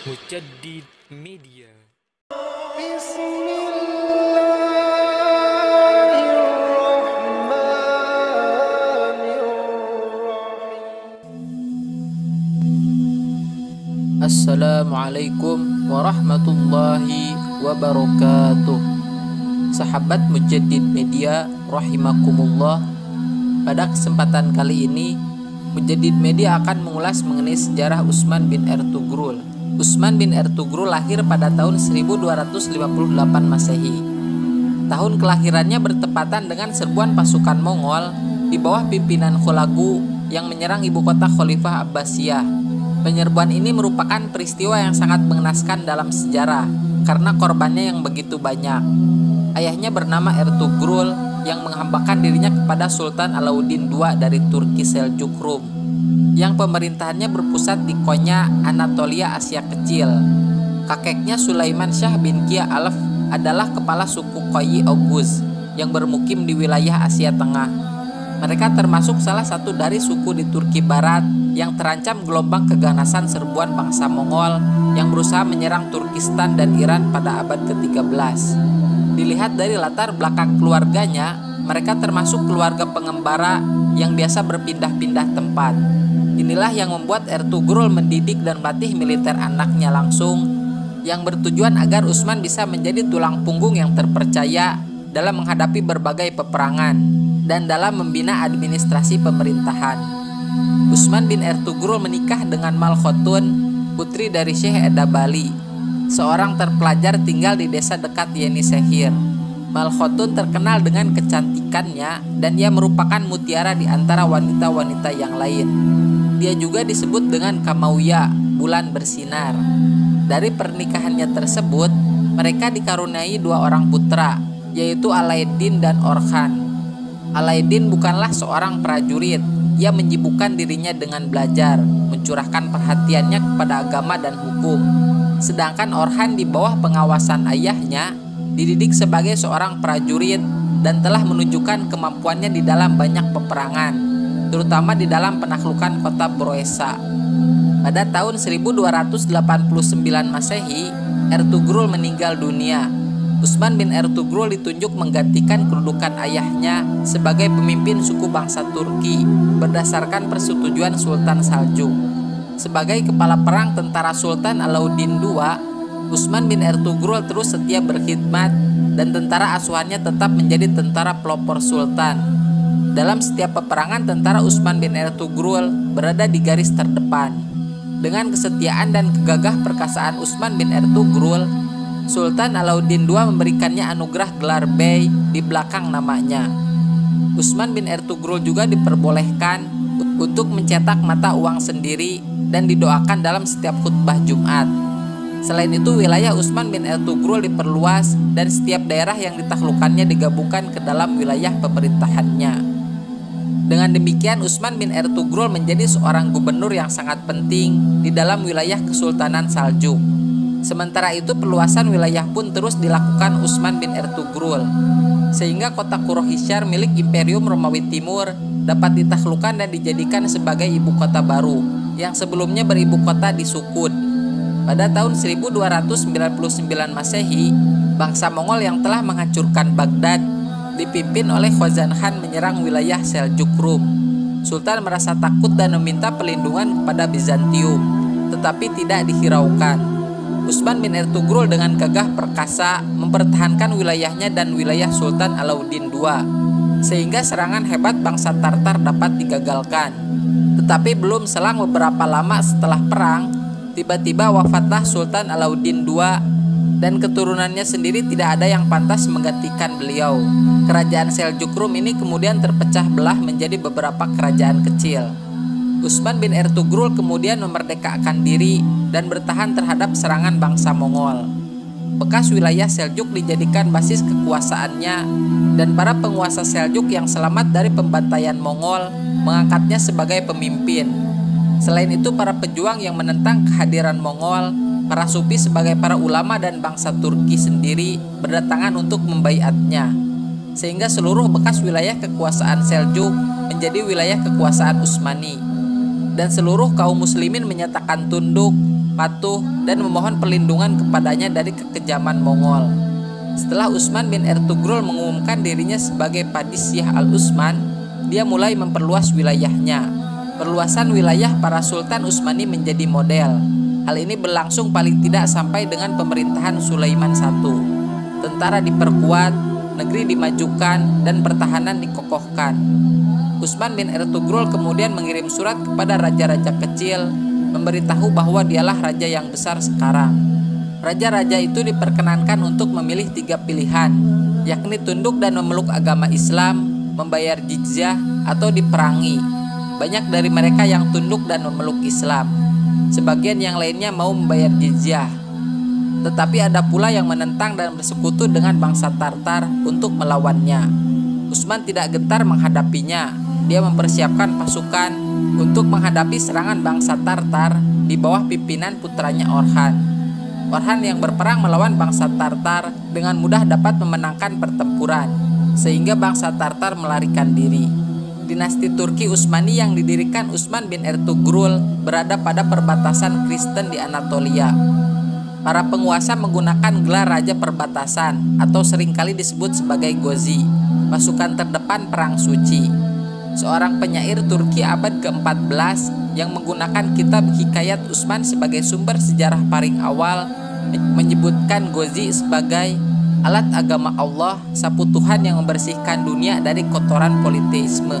Mujaddid Media. Assalamualaikum warahmatullahi wabarakatuh. Sahabat Mujaddid Media rahimakumullah. Pada kesempatan kali ini Mujaddid Media akan mengulas mengenai sejarah Utsman bin Ertugrul. Utsman bin Ertugrul lahir pada tahun 1258 Masehi. Tahun kelahirannya bertepatan dengan serbuan pasukan Mongol di bawah pimpinan Khulagu yang menyerang ibu kota Khalifah Abbasiyah. Penyerbuan ini merupakan peristiwa yang sangat mengenaskan dalam sejarah karena korbannya yang begitu banyak. Ayahnya bernama Ertugrul yang menghambakan dirinya kepada Sultan Alauddin II dari Turki Seljuk Rum, yang pemerintahannya berpusat di Konya, Anatolia, Asia Kecil. Kakeknya Sulaiman Shah bin Kia Alf adalah kepala suku Koyi Oguz yang bermukim di wilayah Asia Tengah. Mereka termasuk salah satu dari suku di Turki Barat yang terancam gelombang keganasan serbuan bangsa Mongol yang berusaha menyerang Turkistan dan Iran pada abad ke-13. Dilihat dari latar belakang keluarganya, mereka termasuk keluarga pengembara yang biasa berpindah-pindah tempat. Inilah yang membuat Ertugrul mendidik dan melatih militer anaknya langsung, yang bertujuan agar Utsman bisa menjadi tulang punggung yang terpercaya dalam menghadapi berbagai peperangan dan dalam membina administrasi pemerintahan. Utsman bin Ertugrul menikah dengan Malkhotun, putri dari Syekh Edabali, seorang terpelajar tinggal di desa dekat Yenisehir. Malkhotun terkenal dengan kecantikannya dan ia merupakan mutiara di antara wanita-wanita yang lain. Dia juga disebut dengan Kamauya, bulan bersinar. Dari pernikahannya tersebut, mereka dikaruniai dua orang putra, yaitu Alaiddin dan Orkhan. Alaiddin bukanlah seorang prajurit. Ia menyibukkan dirinya dengan belajar, mencurahkan perhatiannya kepada agama dan hukum. Sedangkan Orkhan di bawah pengawasan ayahnya dididik sebagai seorang prajurit dan telah menunjukkan kemampuannya di dalam banyak peperangan, terutama di dalam penaklukan kota Broesa. Pada tahun 1289 Masehi, Ertugrul meninggal dunia. Utsman bin Ertugrul ditunjuk menggantikan kedudukan ayahnya sebagai pemimpin suku bangsa Turki berdasarkan persetujuan Sultan Saljuk. Sebagai kepala perang tentara Sultan Alauddin II, Utsman bin Ertugrul terus setia berkhidmat dan tentara asuhannya tetap menjadi tentara pelopor Sultan. Dalam setiap peperangan, tentara Utsman bin Ertugrul berada di garis terdepan. Dengan kesetiaan dan kegagah perkasaan Utsman bin Ertugrul, Sultan Alauddin II memberikannya anugerah gelar Bey di belakang namanya. Utsman bin Ertugrul juga diperbolehkan untuk mencetak mata uang sendiri dan didoakan dalam setiap khutbah Jumat. Selain itu, wilayah Utsman bin Ertugrul diperluas dan setiap daerah yang ditaklukkannya digabungkan ke dalam wilayah pemerintahannya. Dengan demikian, Utsman bin Ertugrul menjadi seorang gubernur yang sangat penting di dalam wilayah Kesultanan Saljuk. Sementara itu, perluasan wilayah pun terus dilakukan Utsman bin Ertugrul, sehingga kota Kurohisyar milik Imperium Romawi Timur dapat ditaklukkan dan dijadikan sebagai ibu kota baru yang sebelumnya beribu kota di Sukut. Pada tahun 1299 Masehi, bangsa Mongol yang telah menghancurkan Baghdad dipimpin oleh Khozan Khan menyerang wilayah Seljuk Rum. Sultan merasa takut dan meminta perlindungan kepada Bizantium, tetapi tidak dihiraukan. Utsman bin Ertugrul dengan gagah perkasa mempertahankan wilayahnya dan wilayah Sultan Alauddin II, sehingga serangan hebat bangsa Tartar dapat digagalkan. Tetapi belum selang beberapa lama setelah perang, tiba-tiba wafatlah Sultan Alauddin II dan keturunannya sendiri tidak ada yang pantas menggantikan beliau. Kerajaan Seljuk Rum ini kemudian terpecah belah menjadi beberapa kerajaan kecil. Utsman bin Ertugrul kemudian memerdekakan diri dan bertahan terhadap serangan bangsa Mongol. Bekas wilayah Seljuk dijadikan basis kekuasaannya dan para penguasa Seljuk yang selamat dari pembantaian Mongol mengangkatnya sebagai pemimpin. Selain itu, para pejuang yang menentang kehadiran Mongol, para sufi sebagai para ulama dan bangsa Turki sendiri berdatangan untuk membaiatnya, sehingga seluruh bekas wilayah kekuasaan Seljuk menjadi wilayah kekuasaan Utsmani. Dan seluruh kaum muslimin menyatakan tunduk patuh, dan memohon perlindungan kepadanya dari kekejaman Mongol. Setelah Utsman bin Ertugrul mengumumkan dirinya sebagai Padishah Al-Utsman, dia mulai memperluas wilayahnya. Perluasan wilayah para Sultan Utsmani menjadi model. Hal ini berlangsung paling tidak sampai dengan pemerintahan Sulaiman I. Tentara diperkuat, negeri dimajukan, dan pertahanan dikokohkan. Utsman bin Ertugrul kemudian mengirim surat kepada raja-raja kecil, memberitahu bahwa dialah raja yang besar sekarang. Raja-raja itu diperkenankan untuk memilih 3 pilihan, yakni tunduk dan memeluk agama Islam, membayar jizyah, atau diperangi. Banyak dari mereka yang tunduk dan memeluk Islam. Sebagian yang lainnya mau membayar jizyah. Tetapi ada pula yang menentang dan bersekutu dengan bangsa Tartar untuk melawannya. Utsman tidak gentar menghadapinya. Dia mempersiapkan pasukan untuk menghadapi serangan bangsa Tartar di bawah pimpinan putranya Orhan. Orhan yang berperang melawan bangsa Tartar dengan mudah dapat memenangkan pertempuran, sehingga bangsa Tartar melarikan diri. Dinasti Turki Utsmani yang didirikan Utsman bin Ertugrul berada pada perbatasan Kristen di Anatolia. Para penguasa menggunakan gelar raja perbatasan atau seringkali disebut sebagai Gozi, pasukan terdepan perang suci. Seorang penyair Turki abad ke-14 yang menggunakan kitab Hikayat Utsman sebagai sumber sejarah paling awal menyebutkan Gozi sebagai alat agama Allah, sapu Tuhan yang membersihkan dunia dari kotoran politeisme.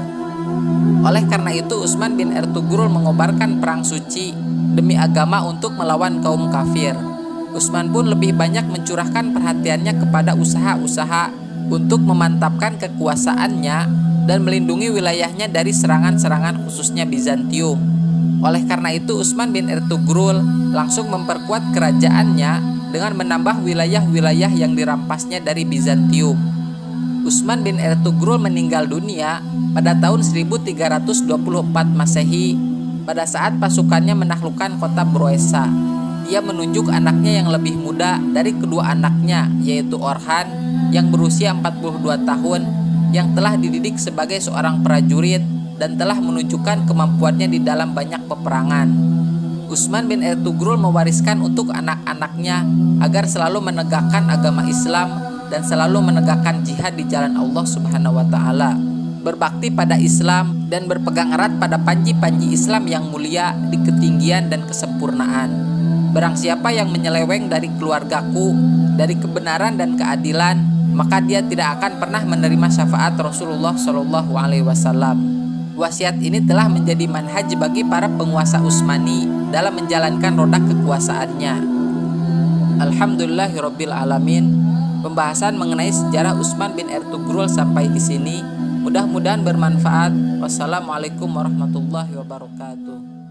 Oleh karena itu Utsman bin Ertugrul mengobarkan perang suci demi agama untuk melawan kaum kafir. Utsman pun lebih banyak mencurahkan perhatiannya kepada usaha-usaha untuk memantapkan kekuasaannya dan melindungi wilayahnya dari serangan-serangan khususnya Bizantium. Oleh karena itu Utsman bin Ertugrul langsung memperkuat kerajaannya dengan menambah wilayah-wilayah yang dirampasnya dari Bizantium. Utsman bin Ertugrul meninggal dunia pada tahun 1324 Masehi pada saat pasukannya menaklukkan kota Broesa. Dia menunjuk anaknya yang lebih muda dari kedua anaknya, yaitu Orhan yang berusia 42 tahun, yang telah dididik sebagai seorang prajurit dan telah menunjukkan kemampuannya di dalam banyak peperangan. Utsman bin Ertugrul mewariskan untuk anak-anaknya agar selalu menegakkan agama Islam dan selalu menegakkan jihad di jalan Allah Subhanahu wa taala, berbakti pada Islam dan berpegang erat pada panji-panji Islam yang mulia di ketinggian dan kesempurnaan. Barang siapa yang menyeleweng dari keluargaku, dari kebenaran dan keadilan, maka dia tidak akan pernah menerima syafaat Rasulullah Shallallahu Alaihi Wasallam. Wasiat ini telah menjadi manhaj bagi para penguasa Utsmani dalam menjalankan roda kekuasaannya. Alhamdulillahirabbil alamin. Pembahasan mengenai sejarah Utsman bin Ertugrul sampai di sini. Mudah-mudahan bermanfaat. Wassalamualaikum warahmatullahi wabarakatuh.